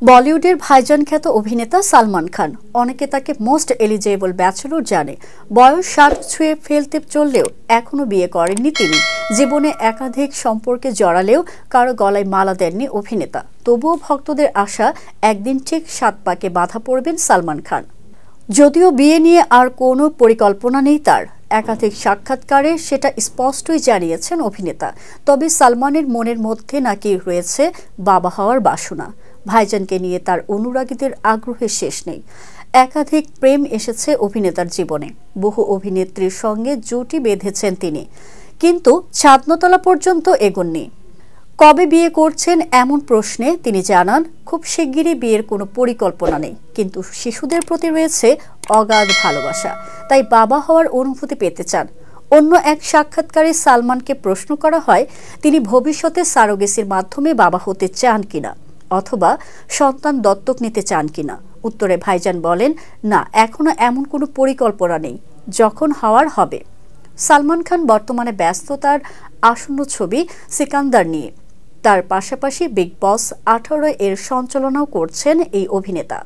বলিউডের ভাইজান খ্যাত অভিনেতা সালমান খান অনেকে তাকে মোস্ট এলিজেবল ব্যাচেলর জানে। বয়স 60 ছুঁয়ে ফেলতে চললেও এখনো বিয়ে করেননি তিনি। জীবনে একাধিক সম্পর্কে জড়ালেও কারো গলায় মালা দেননি অভিনেতা। তবুও ভক্তদের আশা একদিন ঠিক 7 পাকে বাধা পড়বেন সালমান খান। যদিও বিয়ে নিয়ে আর কোনো পরিকল্পনা নেই তার, একাধিক সাক্ষাৎকারে সেটা স্পষ্টই জানিয়েছেন অভিনেতা। তবে সালমানের মনের মধ্যে নাকি রয়েছে বাবা হওয়ার বাসনা। ভাইজানকে নিয়ে তার অনুরাগীদের আগ্রহের শেষ নেই। একাধিক প্রেম এসেছে অভিনেতার জীবনে, বহু অভিনেত্রীর সঙ্গে জুটি বেঁধেছেন তিনি, কিন্তু ছাদনতলা পর্যন্ত এগোননি। কবে বিয়ে করছেন এমন প্রশ্নে তিনি জানান, খুব শিগগিরই বিয়ের কোনো পরিকল্পনা নেই, কিন্তু শিশুদের প্রতি রয়েছে অগাধ ভালোবাসা, তাই বাবা হওয়ার অনুভূতি পেতে চান। অন্য এক সাক্ষাৎকারে সালমানকে প্রশ্ন করা হয় তিনি ভবিষ্যতে সারোগেসির মাধ্যমে বাবা হতে চান কিনা অথবা সন্তান দত্তক নিতে চান কিনা। উত্তরে ভাইজান বলেন, না, এখনো এমন কোনো পরিকল্পনা নেই, যখন হওয়ার হবে। সালমান খান বর্তমানে ব্যস্ত তার আসন্ন ছবি সিকান্দার নিয়ে। তার পাশাপাশি বিগ বস 18 এর সঞ্চালনাও করছেন এই অভিনেতা।